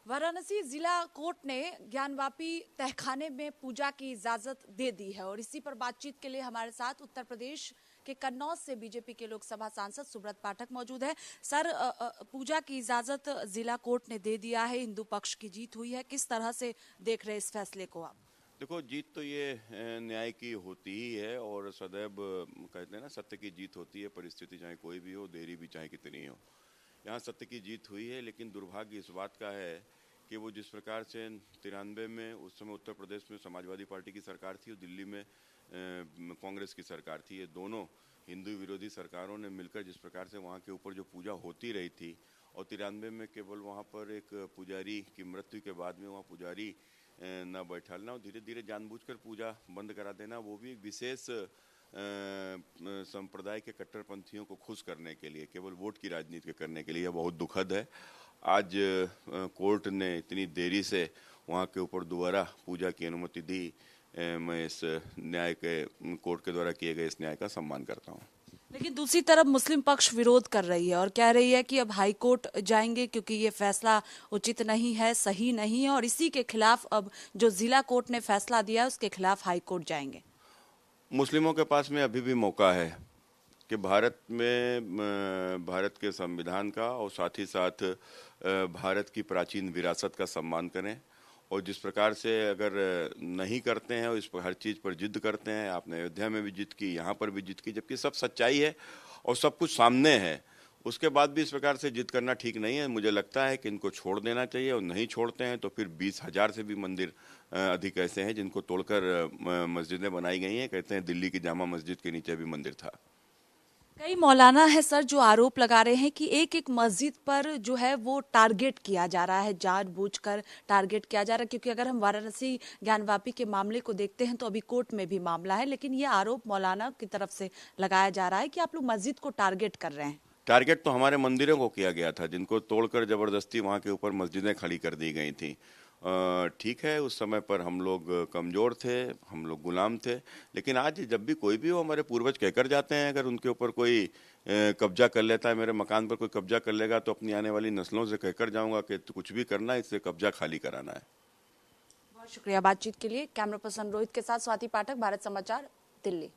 वाराणसी जिला कोर्ट ने ज्ञानवापी तहखाने में पूजा की इजाजत दे दी है और इसी पर बातचीत के लिए हमारे साथ उत्तर प्रदेश के कन्नौज से बीजेपी के लोकसभा सांसद सुब्रत पाठक मौजूद है। सर, पूजा की इजाजत जिला कोर्ट ने दे दिया है, हिंदू पक्ष की जीत हुई है, किस तरह से देख रहे हैं इस फैसले को आप? देखो, जीत तो ये न्याय की होती ही है और सदैव कहते हैं ना, सत्य की जीत होती है। परिस्थिति चाहे कोई भी हो, देरी भी चाहे कितनी हो, यहाँ सत्य की जीत हुई है। लेकिन दुर्भाग्य इस बात का है कि वो जिस प्रकार से 93 में उस समय उत्तर प्रदेश में समाजवादी पार्टी की सरकार थी और दिल्ली में कांग्रेस की सरकार थी, ये दोनों हिंदू विरोधी सरकारों ने मिलकर जिस प्रकार से वहाँ के ऊपर जो पूजा होती रही थी, और 93 में केवल वहाँ पर एक पुजारी की मृत्यु के बाद में वहाँ पुजारी न बैठालना और धीरे धीरे जानबूझकर पूजा बंद करा देना, वो भी एक विशेष संप्रदाय के कट्टरपंथियों को खुश करने के लिए, केवल वोट की राजनीति करने के लिए, यह बहुत दुखद है। आज कोर्ट ने इतनी देरी से वहाँ के ऊपर दोबारा पूजा की अनुमति दी। मैं इस न्याय के कोर्ट के द्वारा किए गए इस न्याय का सम्मान करता हूँ। लेकिन दूसरी तरफ मुस्लिम पक्ष विरोध कर रही है और कह रही है कि अब हाई कोर्ट जाएंगे क्योंकि ये फैसला उचित नहीं है, सही नहीं है, और इसी के खिलाफ अब जो जिला कोर्ट ने फैसला दिया है उसके खिलाफ हाई कोर्ट जाएंगे। मुस्लिमों के पास में अभी भी मौका है कि भारत में भारत के संविधान का और साथ ही साथ भारत की प्राचीन विरासत का सम्मान करें। और जिस प्रकार से अगर नहीं करते हैं और इस पर हर चीज़ पर जिद करते हैं, आपने अयोध्या में भी जिद की, यहाँ पर भी जिद की, जबकि सब सच्चाई है और सब कुछ सामने है, उसके बाद भी इस प्रकार से जिद करना ठीक नहीं है। मुझे लगता है कि इनको छोड़ देना चाहिए, और नहीं छोड़ते हैं तो फिर 20,000 से भी मंदिर अधिक ऐसे हैं जिनको तोड़कर मस्जिदें बनाई गई हैं। कहते हैं दिल्ली की जामा मस्जिद के नीचे भी मंदिर था। कई मौलाना है सर जो आरोप लगा रहे हैं कि एक एक मस्जिद पर जो है वो टारगेट किया जा रहा है, जानबूझकर टारगेट किया जा रहा है, क्योंकि अगर हम वाराणसी ज्ञानवापी के मामले को देखते हैं तो अभी कोर्ट में भी मामला है, लेकिन ये आरोप मौलाना की तरफ से लगाया जा रहा है कि आप लोग मस्जिद को टारगेट कर रहे हैं। टारगेट तो हमारे मंदिरों को किया गया था, जिनको तोड़कर जबरदस्ती वहाँ के ऊपर मस्जिदें खड़ी कर दी गई थी। ठीक है, उस समय पर हम लोग कमज़ोर थे, हम लोग गुलाम थे, लेकिन आज जब भी कोई भी हो, हमारे पूर्वज कहकर जाते हैं अगर उनके ऊपर कोई कब्जा कर लेता है, मेरे मकान पर कोई कब्जा कर लेगा तो अपनी आने वाली नस्लों से कहकर जाऊंगा कि कुछ भी करना है, इससे कब्जा खाली कराना है। बहुत शुक्रिया बातचीत के लिए। कैमरा पर्सन रोहित के साथ स्वाति पाठक, भारत समाचार, दिल्ली।